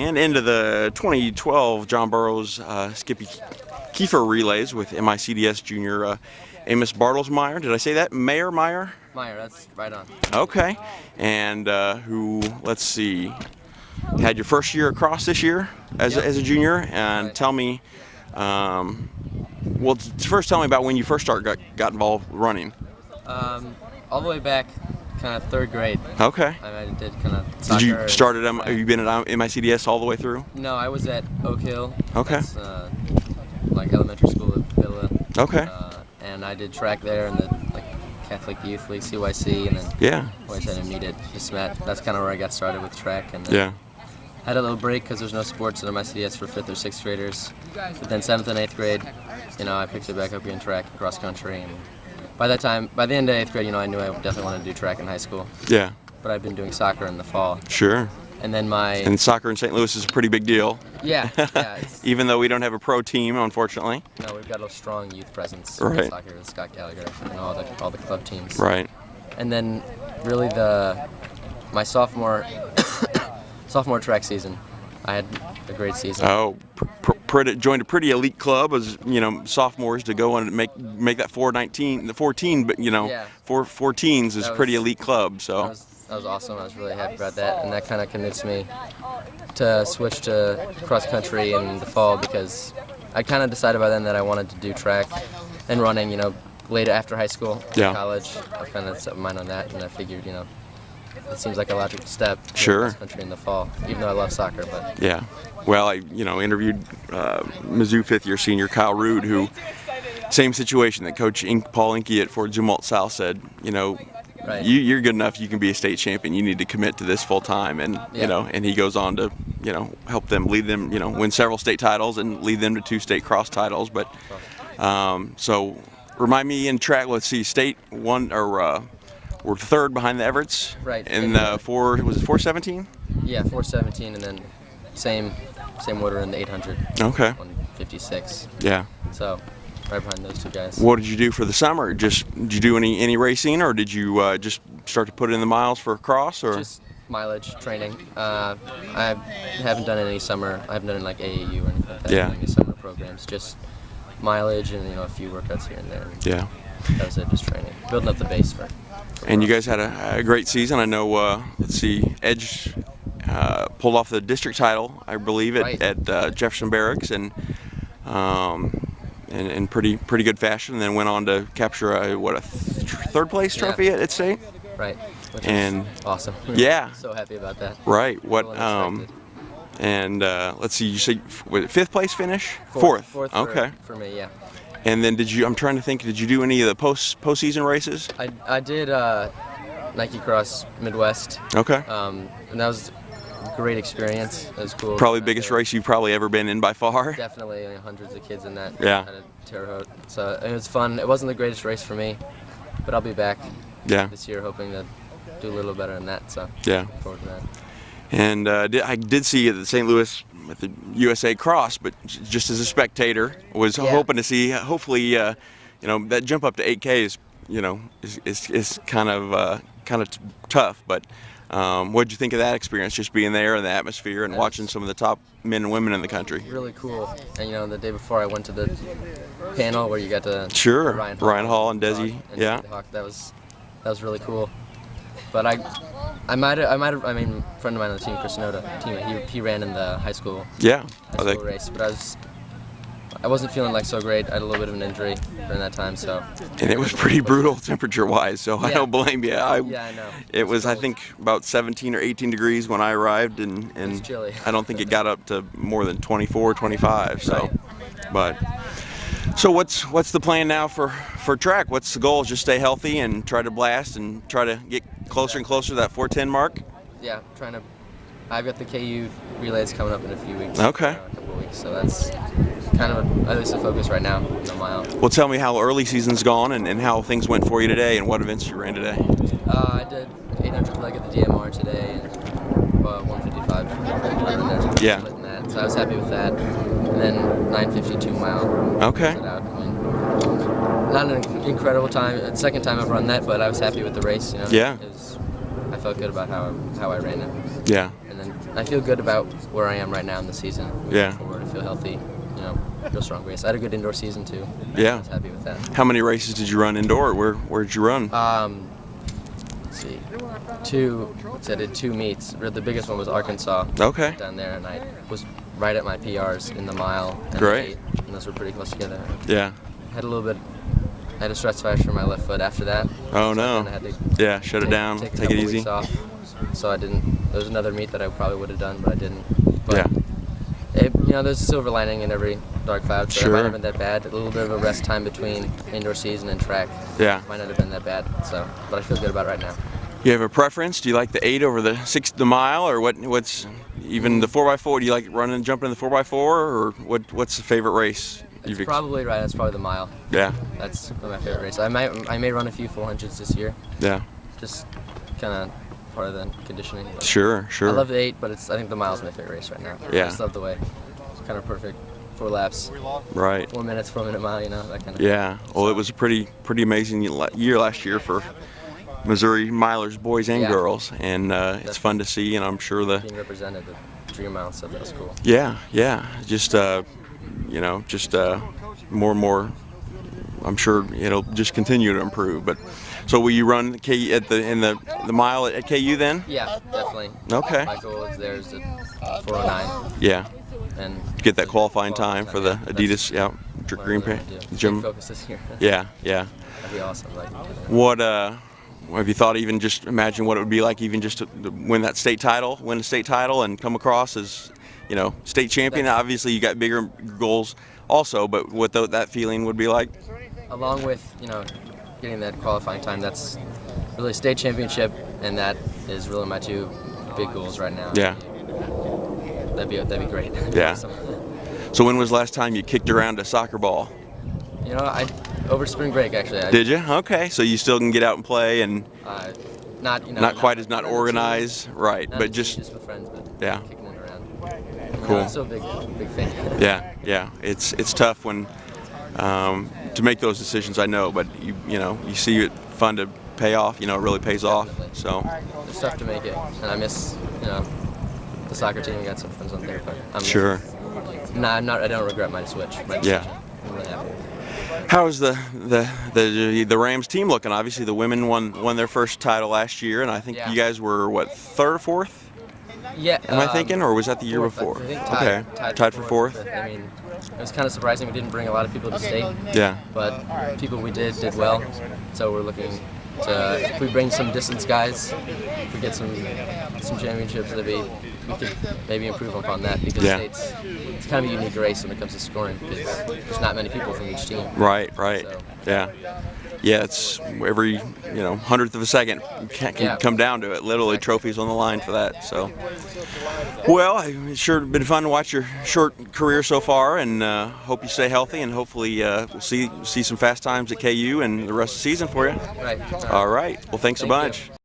And into the 2012 John Burroughs Skippy Keefer relays with MICDS junior Amos Bartlesmeyer. Did I say that? Meyer? Meyer, that's right on. Okay. And who, let's see, had your first year across this year as a junior. And right. Tell me, well, first tell me about when you first got involved running. All the way back, kind of third grade. Okay. I did kind of soccer. Did you start at have you been at MICDS all the way through? No, I was at Oak Hill. Okay. That's, like elementary school at Villa. Okay. And I did track there in the Catholic Youth League, CYC, and then always had to meet at Kismet. That's kind of where I got started with track. And then had a little break because there's no sports at MICDS for 5th or 6th graders. But then 7th and 8th grade, I picked it back up in track, cross country, and by the end of 8th grade, I knew I definitely wanted to do track in high school. Yeah. But I've been doing soccer in the fall. Sure. And then and soccer in St. Louis is a pretty big deal. Yeah. Even though we don't have a pro team, unfortunately. No, we've got a strong youth presence in soccer with Scott Gallagher and all the club teams. Right. And then really my sophomore track season, I had a great season. Oh, joined a pretty elite club as sophomores to go and make that 14, but 4 teens is a pretty elite club. So that was awesome. I was really happy about that, and that kind of convinced me to switch to cross country in the fall because I kind of decided by then that I wanted to do track and running. Later after high school, college, I kind of set my mind on that, and I figured it seems like a logical step to cross country in the fall, even though I love soccer. But yeah, well, I interviewed Mizzou 5th-year senior Kyle Rude, who same situation that Coach Paul Inke at Fort Zumwalt South said. You're good enough. You can be a state champion. You need to commit to this full time, and and he goes on to help them, lead them, win several state titles and lead them to 2 state cross titles. But so remind me in track. Let's see, state won or. We're 3rd behind the Everetts. Right. And was it 417? Yeah, 417, and then same order in the 800. Okay. 156. Yeah. So right behind those 2 guys. What did you do for the summer? Did you do any racing, or did you just start to put in the miles for cross, or? Just mileage training. I haven't done any summer. I haven't done like AAU or anything like that. Any summer programs. Just mileage and a few workouts here and there. Yeah. That was it, just training, building up the base for and you guys had a great season. I know, let's see, Edge pulled off the district title, I believe, at Jefferson Barracks, and in pretty good fashion, and then went on to capture a 3rd place trophy at state. Right. Which is awesome. Yeah. So happy about that. Right. And let's see, you said 5th place finish? 4th. Okay. For me, yeah. And then I'm trying to think, did you do any of the postseason races? I did Nike Cross Midwest. Okay. And that was a great experience. It was cool. Probably the biggest race you've probably ever been in by far. Definitely, hundreds of kids in that. Yeah. At a Terre Haute. So it was fun. It wasn't the greatest race for me, but I'll be back this year hoping to do a little better than that. So look forward to that. And I did see you at the St. Louis with the USA Cross, but just as a spectator, was hoping to see. Hopefully, that jump up to 8K is kind of tough. But what did you think of that experience? Just being there in the atmosphere and watching some of the top men and women in the country. Really cool. And the day before I went to the panel where you got to Ryan Hall and Desi. That was really cool. But I might have. I mean, a friend of mine on the team, Chris Noda, he ran in the high school race, but I wasn't feeling so great. I had a little bit of an injury during that time, so. And it was pretty brutal temperature-wise, so I don't blame you. I know. It was I think about 17 or 18 degrees when I arrived, and it was chilly. I don't think it got up to more than 24, 25. So, So what's the plan now for track? What's the goal? Just stay healthy and try to blast and try to get closer and closer to that 410 mark? Yeah, trying to. I've got the KU relays coming up in a few weeks. Okay. A couple of weeks, so that's kind of at least a focus right now. Well, tell me how early season's gone and how things went for you today and what events you ran today. I did 800 leg at the DMR today and 155. Yeah. So I was happy with that. And then 9:52 mile. Okay. Not an incredible time. It's the second time I've run that, but I was happy with the race. Yeah. I I felt good about how I ran it. Yeah. And then I feel good about where I am right now in the season. Yeah. Forward, I feel healthy. Real strong race. I had a good indoor season too. Yeah. I was happy with that. How many races did you run indoor? Where'd you run? Let's see. I did 2 meets. The biggest one was Arkansas. Okay. Down there, and I was right at my PRs in the mile and Great. the 8, and those were pretty close together. Yeah. I had a stress fracture in my left foot after that. Oh, so no. I had to Yeah, shut it down, take it easy. Weeks off. So I didn't. There was another meet that I probably would have done, but I didn't. But Yeah. there's a silver lining in every dark cloud. So Sure. it might have been that bad. A little bit of a rest time between indoor season and track. Yeah. Might not have been that bad. So, but I feel good about it right now. You have a preference? Do you like the 8 over the mile, or what's even the 4x4? Do you like jumping in the 4x4, or what's the favorite race? It's probably right. That's probably the mile. Yeah. That's one of my favorite races. I may run a few 400s this year. Yeah. Just kind of part of the conditioning. Sure. I love the 8, but I think the mile's my favorite race right now. Yeah. I just love the way. It's kind of perfect. 4 laps. Right. 4 minutes, 4 minute mile. That kind of. Yeah. Well, it was a pretty amazing year last year for Missouri milers, boys and girls, and it's fun to see, and I'm sure being represented the dream mile, so that was cool. Yeah. Just more and more. I'm sure it'll just continue to improve. But so will you run in the mile at KU then? Yeah, definitely. Okay. My goal is there's a 4:09. Yeah. And get that qualifying time for the Adidas green paint gym. Focus this year. Yeah. That'd be awesome. What have you thought? Even just imagine what it would be like, even just to win the state title, and come across as state champion. Obviously, you got bigger goals also, but what that feeling would be like. Along with getting that qualifying time, that's really state championship, and that is really my 2 big goals right now. Yeah. That'd be great. Yeah. So when was the last time you kicked around a soccer ball? Over spring break actually. Did you? Okay. So you still can get out and play, and not quite as organized, right? But just with friends, but yeah. Kicking it around. Cool. I'm so big fan. Yeah. It's tough when to make those decisions. I know, but you see it fun to pay off. It really pays off. So it's tough to make it, and I miss the soccer team. We got some friends on there, but sure. I don't regret my switch. Yeah. I'm really happy. How is the Rams team looking? Obviously, the women won their first title last year, and I think you guys were 3rd or 4th? Yeah. Am I thinking, or was that the year 4th, before? I think Tied for 4th. I mean, it was kind of surprising we didn't bring a lot of people to state. Yeah. But people we did well, so we're looking to, if we bring some distance guys, if we get some championships, we could maybe improve upon that, because it's kind of a unique race when it comes to scoring, because there's not many people from each team. Right. So. Yeah, it's every 100th of a second can come down to it. Literally, trophies on the line for that. So, well, it's sure been fun to watch your short career so far, and hope you stay healthy, and hopefully we'll see some fast times at KU and the rest of the season for you. Right. All right. Well, thanks a bunch. You.